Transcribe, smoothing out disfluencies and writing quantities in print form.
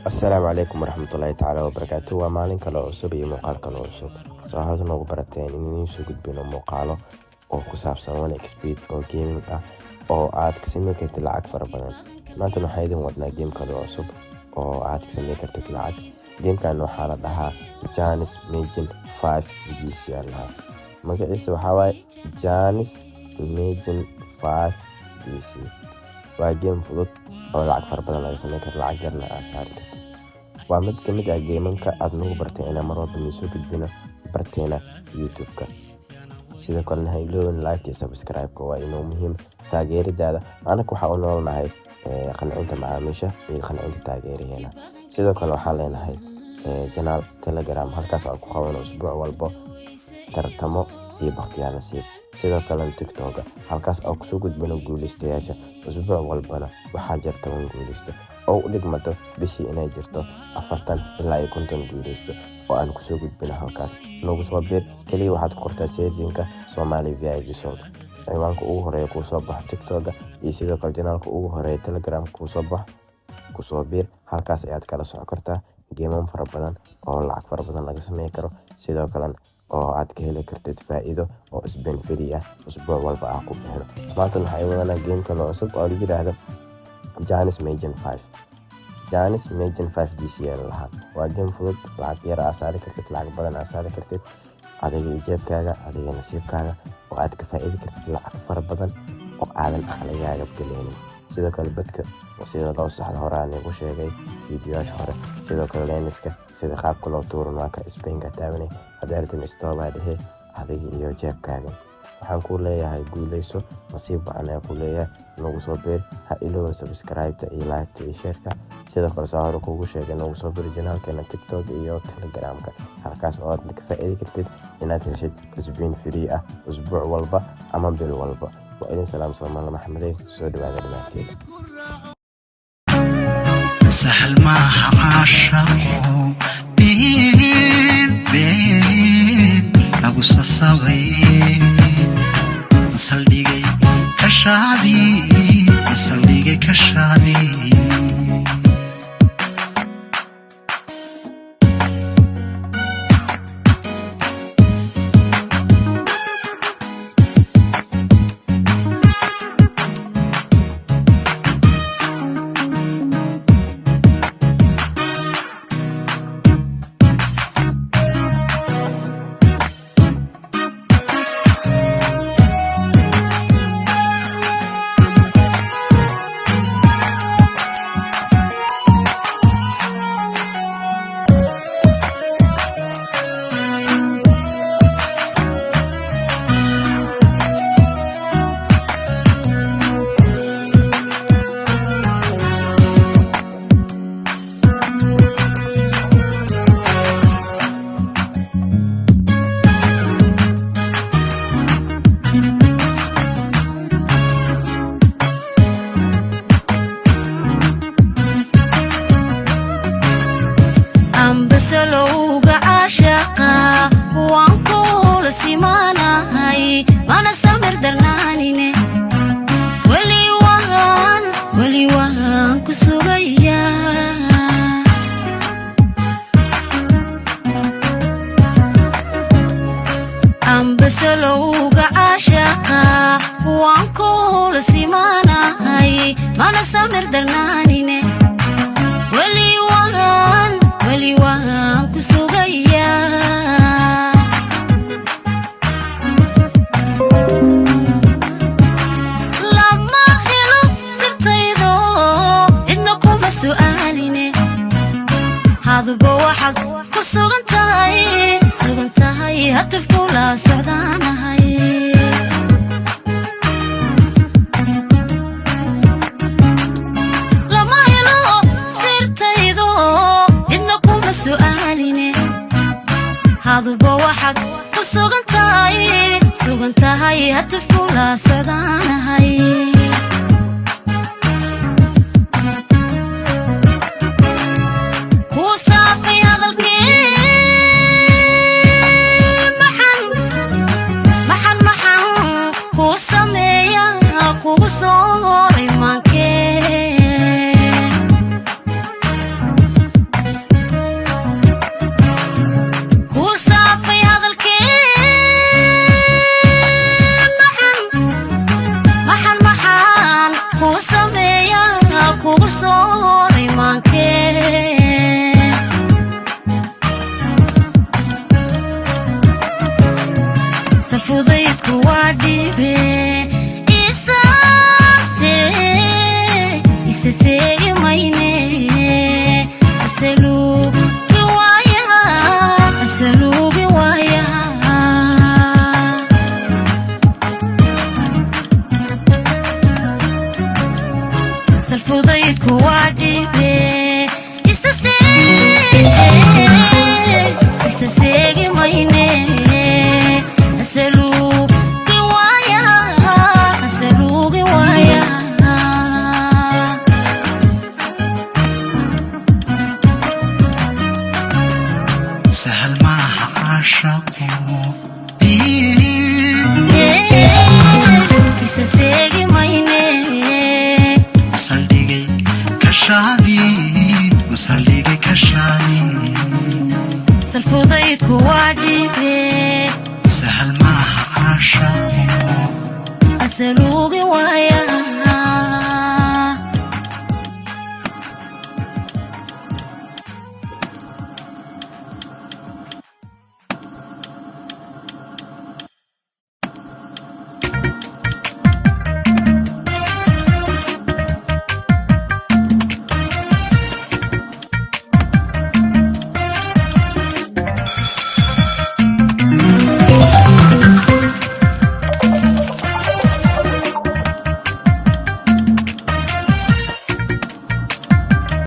السلام عليكم ورحمة الله تعالى وبركاته. ومالين كلا عصب iyo muuqaal kala cusub soo hada noogu barateen inaan soo gudbino muuqaalo oo ku saabsan one xp oo gaming ah oo aad ka sameyn kartid lacag fara badan. maanta waxaan idin wadnaa game kala cusub oo aad ka sameyn kartid lacag. gamekan waxaa la dhahaa Janis Imagine 5 VCL. magaciisa waxaa waaye Janis Imagine 5 VC. waa game fudud oo lacag fara badan laga sameyn karo, lacag yarna aad saari kartid. waa mid ka mid ah gameanka aad nagu bartay inaan mar walba soo gudbino barteena YouTube-ka. sidoo kale ha iloobin like iyo subscribe-ka, waa inuu muhiim taageeradaada. anaga waxaa u noolnahay qancinta macaamiisha iyo qancinta taageerayaasha. sidoo kale waxaa leenahay channel Telegram, halkaas aan ku qabano usbuuc walba tartamo iyo bakhtiyaal nasiib. sidoo kale TikTok, halkaas aan ku soo gudbino guuleystayaasha. usbuuc walbana waxaa jirta guuleysta oo u dhigmato bishii inay jirto 40 ilaa 50 guuleysto oo aan ku soo gudbino halkaas. nagu soo biir kaliya waxaad qortaa seejinka Somali VIP Zone. ciwaanka ugu horeeya ku soo bax TikTok iyo sidoo kale channelka ugu horeeya Telegram ku soo bax, ku soo biir. halkaas ayaad kala socon kartaa geeman fara badan oo lacag fara badan laga sameyn karo, sidoo kale oo aad ka heli kartid faa'iido oo isbeen free ah usbuuc walba ah ku bixino. maanta waxay wadana game kale cusub oo la yiraahdo Janis Imagine 5. Janis Imagine 5 VCL lahaa. waa game fudud, lacag yar aad saari kartid, lacag badan aad saari kartid, adiga jeebkaaga, adiga nasiibkaaga, oo aad ka faa'iidi kartid lacag fara badan oo aadan akhliyaaga galeynin. sidoo kale badka sida loo saxdo horaan ugu sheegay fiidiyoyaasha hore. sidoo kale lenska sida qaabka loo tuuro waa ka isbeenka taabanay hadartan istooba dhahe adiga iyo jeebkaaga. waxaan ku leeyahay guuleyso, nasiib baan ku leeyahay. nagu soo beer, ha iloobin subscribe iyo like iyo share. sidoo kale soo hor kugu sheegay nagu soo beer channelkeena TikTok iyo Telegram-ka, halkaas oo aad ka faa'iidi kartid inaad heshid isbeen free ah usbuuc walba ama bil walba. وإذن سلام صلى محمد سعود وعلى المعتيد. سهل ما عاشقه بين أبو صصبي صليقي كشادي سلوغ عاشقا وانقول سيماناي وانا سمر درنانيني ولي وان كسوغيا ام بسلوغ عاشقا وانقول سيماناي وانا سمر درنانيني ولي وان كسوغيا لما هلو سرتيدو إنكم سؤاليني هذا بواحد كسوغنتاي هتف كولا سعدانهاي سؤاليني هذا بواحد كسوغنتاي هتف كولا سعدانهاي كوصافي هذا الكيم محن كوساميا كوصوري مانكي سهل معها عاشقو إساسيجي مايني وصليجي كشادي وصليجي كشادي سالفوضيت كوادي سهل معها عاشقو أسألوغي وايا